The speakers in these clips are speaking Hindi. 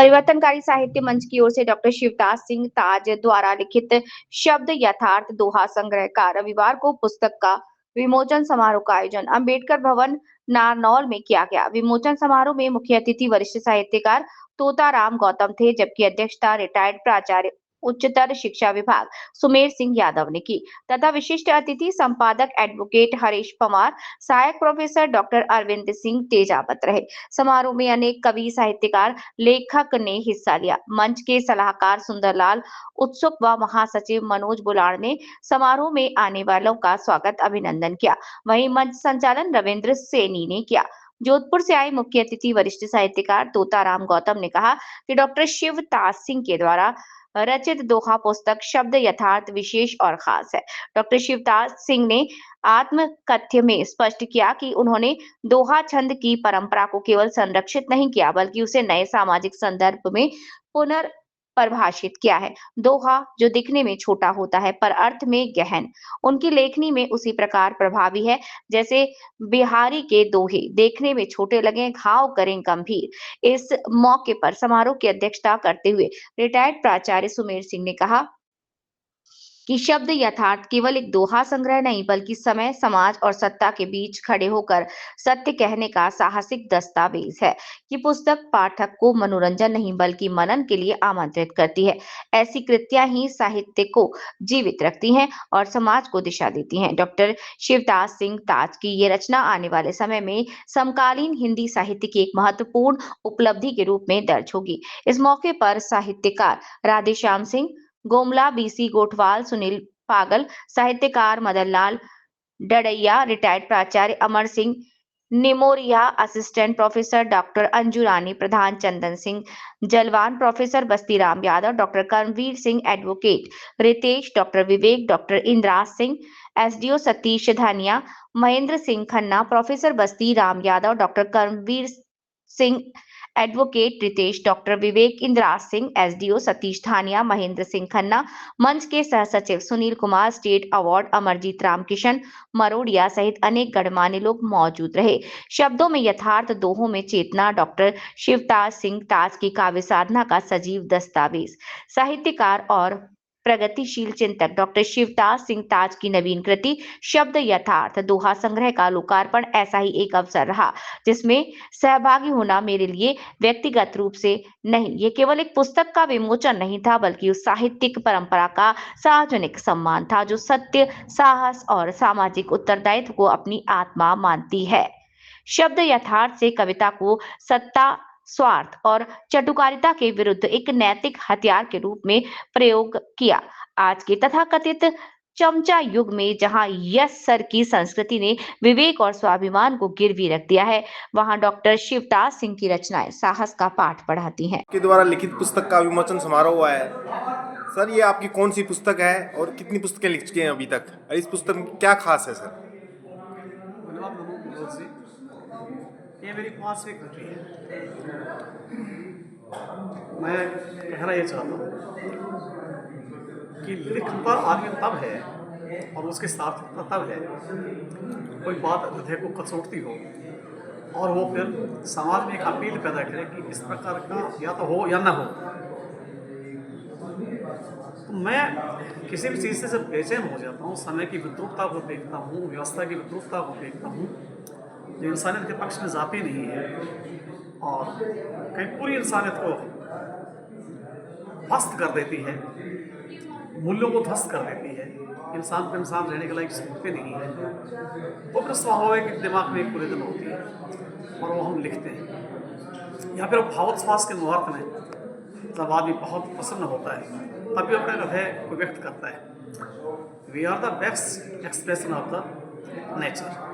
परिवर्तनकारी साहित्य मंच की ओर से डॉक्टर शिवदास सिंह ताज द्वारा लिखित शब्द यथार्थ दोहा संग्रह का रविवार को पुस्तक का विमोचन समारोह का आयोजन अम्बेडकर भवन नारनौल में किया गया। विमोचन समारोह में मुख्य अतिथि वरिष्ठ साहित्यकार तोताराम गौतम थे, जबकि अध्यक्षता रिटायर्ड प्राचार्य उच्चतर शिक्षा विभाग सुमेर सिंह यादव ने की तथा विशिष्ट अतिथि संपादक एडवोकेट हरीश पवार, सहायक प्रोफेसर डॉक्टर अरविंद सिंह तेजावत रहे। समारोह में अनेक कवि, साहित्यकार, लेखक ने हिस्सा लिया। मंच के सलाहकार सुंदरलाल उत्सुक व महासचिव मनोज बुलाड़ ने समारोह में आने वालों का स्वागत अभिनंदन किया। वहीं मंच संचालन रविंद्र सैनी ने किया। जोधपुर से आए मुख्य अतिथि वरिष्ठ साहित्यकार तोताराम गौतम ने कहा कि डॉक्टर शिवदास सिंह के द्वारा रचित दोहा पुस्तक शब्द यथार्थ विशेष और खास है। डॉक्टर शिवदास सिंह ने आत्मकथ्य में स्पष्ट किया कि उन्होंने दोहा छंद की परंपरा को केवल संरक्षित नहीं किया, बल्कि उसे नए सामाजिक संदर्भ में पुनर्परिभाषित किया है। दोहा जो दिखने में छोटा होता है पर अर्थ में गहन, उनकी लेखनी में उसी प्रकार प्रभावी है जैसे बिहारी के दोहे देखने में छोटे लगे, घाव करें गंभीर। इस मौके पर समारोह की अध्यक्षता करते हुए रिटायर्ड प्राचार्य सुमेर सिंह ने कहा कि शब्द यथार्थ केवल एक दोहा संग्रह नहीं, बल्कि समय, समाज और सत्ता के बीच खड़े होकर सत्य कहने का साहसिक दस्तावेज है। ये पुस्तक पाठक को मनोरंजन नहीं बल्कि मनन के लिए आमंत्रित करती है। ऐसी कृतियां ही साहित्य को जीवित रखती हैं और समाज को दिशा देती हैं। डॉक्टर शिवदास सिंह ताज की ये रचना आने वाले समय में समकालीन हिंदी साहित्य की एक महत्वपूर्ण उपलब्धि के रूप में दर्ज होगी। इस मौके पर साहित्यकार राधेश्याम सिंह गोमला, बीसी गोठवाल, सुनील पागल, साहित्यकार मदनलाल डडैया, रिटायर्ड प्राचार्य Amar Singh Nimoria, assistant professor doctor Anju Rani Pradhan, Chandan Singh Jalwan, professor Bastiram Yadav, doctor Karmveer Singh advocate Ritesh, doctor Vivek, doctor Indraj Singh, SDO Satish Dhania, Mahendra Singh Khanna, professor Basti Ram Yadav, doctor Karmveer Singh advocate Ritesh, doctor Vivek, Indraj Singh, SDO Satish Dhania, Mahendra Singh Khanna, मंच के सह सचिव सुनील कुमार, स्टेट अवार्ड अमरजीत रामकिशन मरोड़िया सहित अनेक गणमान्य लोग मौजूद रहे। शब्दों में यथार्थ, दोहों में चेतना, डॉक्टर शिवदास सिंह ताज की काव्य साधना का सजीव दस्तावेज। साहित्यकार और प्रगतिशील चिंतक डॉक्टर शिवदास सिंह ताज की नवीन कृति शब्द यथार्थ दोहा संग्रह का लोकार्पण ऐसा ही एक अवसर रहा, जिसमें सहभागी होना मेरे लिए व्यक्तिगत रूप से नहीं, ये केवल एक पुस्तक का विमोचन नहीं था, बल्कि उस साहित्यिक परंपरा का सार्वजनिक सम्मान था जो सत्य, साहस और सामाजिक उत्तरदायित्व को अपनी आत्मा मानती है। शब्द यथार्थ से कविता को सत्ता, स्वार्थ और चटुकारिता के विरुद्ध एक नैतिक हथियार के रूप में प्रयोग किया। आज के तथाकथित चमचा युग में जहां यस सर की संस्कृति ने विवेक और स्वाभिमान को गिरवी रख दिया है, वहां डॉक्टर शिवदास सिंह की रचनाएं साहस का पाठ पढ़ाती हैं। के द्वारा लिखित पुस्तक का विमोचन समारोह हुआ है। सर, ये आपकी कौन सी पुस्तक है और कितनी पुस्तकें लिख चुके हैं अभी तक, और इस पुस्तक में क्या खास है सर? धन्यवाद मनोज जी। ये मेरी 5वीं कृति है। मैं कहना ये चाहता हूँ कि लिखता आदमी तब है और उसकी सार्थकता तब है कोई बात हृदय को कचोटती हो और वो फिर समाज में एक अपील पैदा करे कि इस प्रकार का या तो हो या ना हो। तो मैं किसी भी चीज़ से जब बेचैन हो जाता हूँ, समय की विद्रूपता को देखता हूँ, व्यवस्था की विद्रूपता को देखता हूँ, जो इंसानियत के पक्ष में जाती नहीं है और कहीं पूरी इंसानियत को ध्वस्त कर देती है, मूल्यों को ध्वस्त कर देती है, इंसान को इंसान रहने के लायक सोचते नहीं है, तो फिर स्वाभाविक दिमाग में एक कुरेदन होती है और वो हम लिखते हैं। या फिर भावोच्छ्वास के मुहूर्त में जब आदमी बहुत प्रसन्न होता है तभी अपने हृदय को व्यक्त करता है। We are the best expression of the nature.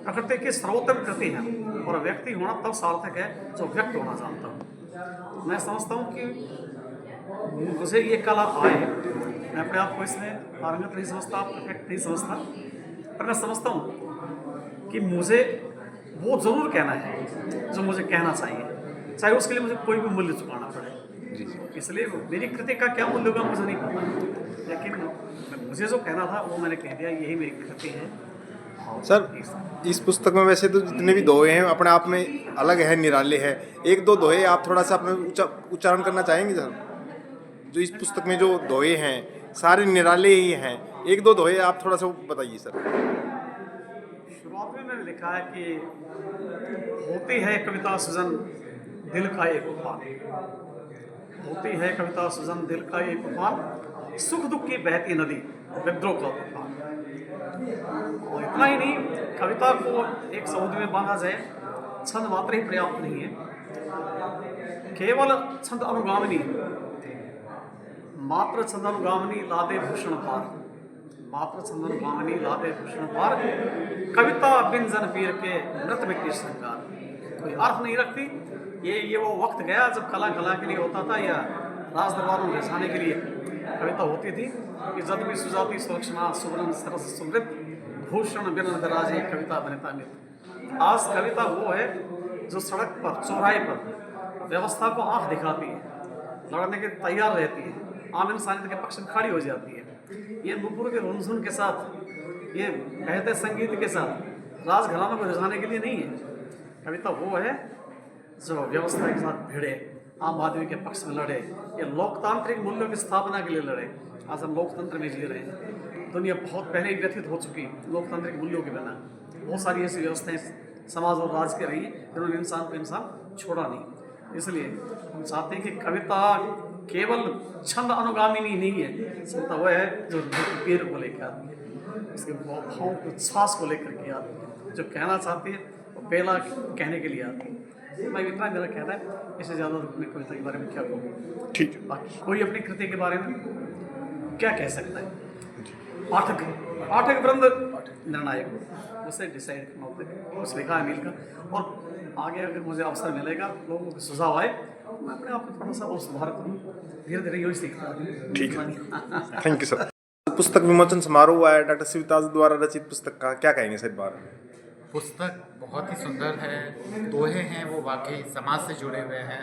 प्रकृति की सर्वोत्तम कृति है और व्यक्ति होना तब सार्थक है जो व्यक्त होना जानता हूँ। मैं समझता हूँ कि मुझे ये कला आए, मैं अपने आप को इसमें पारंगत नहीं समझता, परफेक्ट नहीं समझता, पर मैं समझता हूँ कि मुझे वो ज़रूर कहना है जो मुझे कहना चाहिए, चाहे उसके लिए मुझे कोई भी मूल्य चुकाना पड़े। इसलिए मेरी कृति का क्या मूल्य होगा मुझे नहीं पता, लेकिन मुझे जो कहना था वो मैंने कह दिया। यही मेरी कृति है सर इस पुस्तक में वैसे तो जितने भी दोहे हैं अपने आप में अलग है, निराले है। एक दो दोहे आप थोड़ा सा अपने उच्चारण करना चाहेंगे सर? जो इस पुस्तक में जो दोहे हैं सारे निराले ही हैं, एक दो दोहे आप थोड़ा सा बताइए सर। शुरुआत में मैंने लिखा है कि होती है कविता सृजन दिल का एक उफान, होती है कविता सृजन दिल का एक उफान, सुख दुख की बहती नदी विद्रोह का तूफान। और इतना ही नहीं, कविता को एक समुद्र में बांधा जाए छंद मात्र ही पर्याप्त नहीं है, केवल छंद अनुगामिनी, मात्र छंद अनुगामिनी लादे भूषण पार, मात्र छंद अनुगामिनी लादे भूषण पार, कविता बिन जन पीर के नृत्य मिट्टी श्रृंगार। कोई अर्थ नहीं रखती। ये वो वक्त गया जब कला के लिए होता था या राज दरबारों में रिझाने के लिए कविता होती थी कि जद भी सुजाती सुलक्षणा सुवर्ण सरस सुमृत भूषण बिन दराजे कविता बनिता मित। आज कविता वो है जो सड़क पर चौराहे पर व्यवस्था को आंख दिखाती है, लड़ने के तैयार रहती है, आम इंसानियत के पक्ष में खड़ी हो जाती है। ये नुपुर के रुनझुन के साथ, ये बहते संगीत के साथ राजघरानों को रिझाने के लिए नहीं है। कविता वो है जो व्यवस्था के साथ भिड़े, आम आदमी के पक्ष में लड़े, ये लोकतांत्रिक मूल्यों की स्थापना के लिए लड़े। आज हम लोकतंत्र में जी रहे हैं, दुनिया बहुत पहले ही व्यथित हो चुकी लोकतांत्रिक मूल्यों के बिना। बहुत सारी ऐसी व्यवस्थाएं समाज और राज के रही जिन्होंने इंसान को इंसान छोड़ा नहीं। इसलिए हम चाहते हैं कि कविता केवल छंद अनुगामिनी नहीं है, कविता वह है जो पीर को लेकर आती है, इसके भावों को श्वास को लेकर के आती है, जो कहना चाहती है वो बेला कहने के लिए आती है। मैं इतना मेरा कहना है, इससे ज़्यादा अपनी कविता के बारे में क्या कहूँ। ठीक है। बाकी कोई अपनी कृति के बारे में क्या कह सकता है? पाठक वृंद निर्णायक हो, उसे डिसाइड करना होता है, कुछ लिखा है मिल का। और आगे अगर मुझे अवसर मिलेगा, लोगों के सुझाव आए, तो मैं अपने आप में थोड़ा सा और सुधार करूँ। धीरे धीरे यही सीखता हूँ। ठीक है, थैंक यू सर। पुस्तक विमोचन समारोह हुआ है डॉक्टर शिवदास द्वारा रचित पुस्तक का, क्या कहेंगे सर बारे में? पुस्तक बहुत ही सुंदर है, दोहे हैं वो वाकई समाज से जुड़े हुए हैं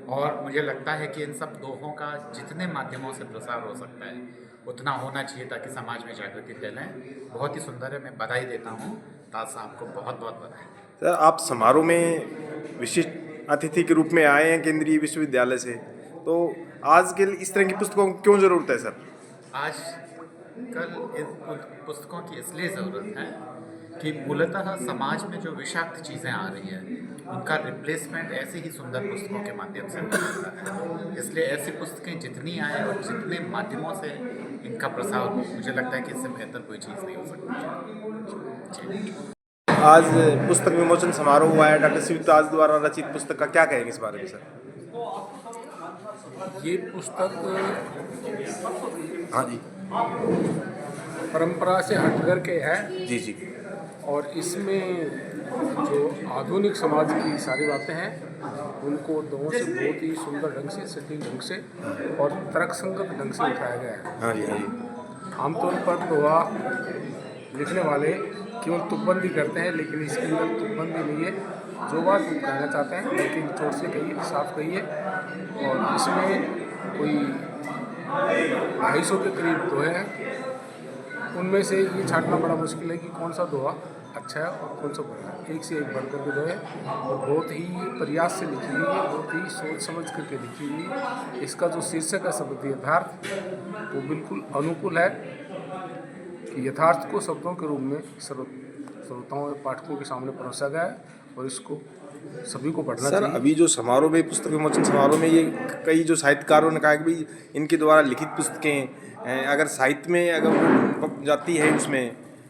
और मुझे लगता है कि इन सब दोहों का जितने माध्यमों से प्रसार हो सकता है उतना होना चाहिए ताकि समाज में जागृति फैलें। बहुत ही सुंदर है, मैं बधाई देता हूँ ताज साहब को, बहुत बहुत बधाई। सर आप समारोह में विशिष्ट अतिथि के रूप में आए हैं केंद्रीय विश्वविद्यालय से, तो आज के इस तरह की पुस्तकों की क्यों ज़रूरत है सर? आज कल इन पुस्तकों की इसलिए ज़रूरत है कि मूलतः समाज में जो विषाक्त चीज़ें आ रही हैं उनका रिप्लेसमेंट ऐसी ही सुंदर पुस्तकों के माध्यम से हो सकता है। इसलिए ऐसी पुस्तकें जितनी आए और जितने माध्यमों से इनका प्रसार हो, मुझे लगता है कि इससे बेहतर कोई चीज़ नहीं हो सकती। आज पुस्तक विमोचन समारोह हुआ है डॉक्टर शिवदास द्वारा रचित पुस्तक का, क्या कहेंगे इस बारे में सर? ये पुस्तक हाँ जी परंपरा से हटकर के है जी जी। और इसमें जो आधुनिक समाज की सारी बातें हैं उनको दोनों से बहुत ही सुंदर ढंग से, सटीक ढंग से और तर्कसंगत ढंग से उठाया गया है। हाँ जी हाँ जी। आमतौर पर दोहा लिखने वाले केवल तुकबंदी करते हैं, लेकिन इसके अंदर तुकबंदी नहीं है। जो बात वो कहना चाहते हैं लेकिन चोट से कहिए, साफ कहिए। और इसमें कोई 250 के करीब दोहे हैं, उनमें से ये छांटना बड़ा मुश्किल है कि कौन सा दोहा अच्छा है और कौन सा बुरा है। एक से एक बढ़कर के दोहे और बहुत ही प्रयास से लिखी हुई है, बहुत ही सोच समझ करके लिखी हुई है। इसका जो शीर्षक है शब्द यथार्थ, वो बिल्कुल अनुकूल है कि यथार्थ को शब्दों के रूप में श्रोताओं पाठकों के सामने परोसा गया है और इसको सभी को पढ़ना सर चाहिए। अभी जो समारोह में पुस्तक विमोचन समारोह में ये कई जो साहित्यकारों ने कहा कि भाई इनके द्वारा लिखित पुस्तकें अगर साहित्य में अगर जाती है उसमें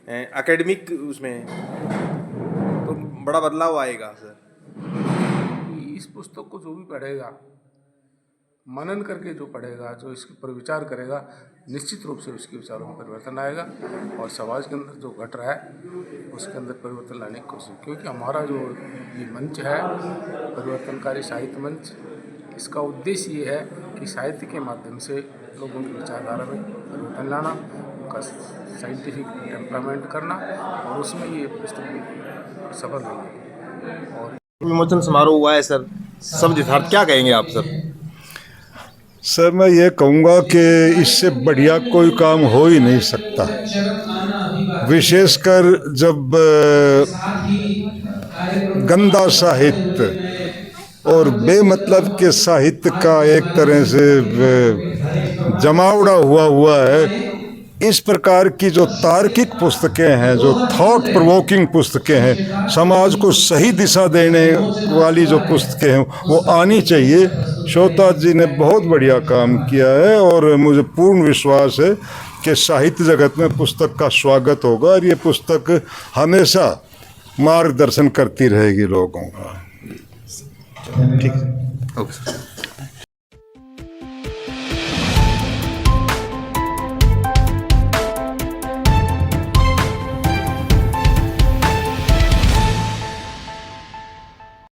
एकेडमिक उसमें तो बड़ा बदलाव आएगा सर। इस पुस्तक को जो भी पढ़ेगा, मनन करके जो पढ़ेगा, जो इसके पर विचार करेगा, निश्चित रूप से उसके विचारों में परिवर्तन आएगा और समाज के अंदर जो घट रहा है उसके अंदर परिवर्तन लाने की कोशिश। क्योंकि हमारा जो ये मंच है परिवर्तनकारी साहित्य मंच, इसका उद्देश्य ये है कि साहित्य के माध्यम से लोगों की विचारधारा में परिवर्तन लाना, उनका साइंटिफिक टेम्परामेंट करना, और उसमें ये पुस्तक सफल रही है। और विमोचन समारोह हुआ है सर, सब यथार्थ, क्या कहेंगे आप सर? सर मैं ये कहूँगा कि इससे बढ़िया कोई काम हो ही नहीं सकता। विशेषकर जब गंदा साहित्य और बेमतलब के साहित्य का एक तरह से जमावड़ा हुआ है, इस प्रकार की जो तार्किक पुस्तकें हैं, जो थॉट प्रोवोकिंग पुस्तकें हैं, समाज को सही दिशा देने वाली जो पुस्तकें हैं वो आनी चाहिए। शोता जी ने बहुत बढ़िया काम किया है और मुझे पूर्ण विश्वास है कि साहित्य जगत में पुस्तक का स्वागत होगा और ये पुस्तक हमेशा मार्गदर्शन करती रहेगी लोगों का। ठीक है, ओके सर।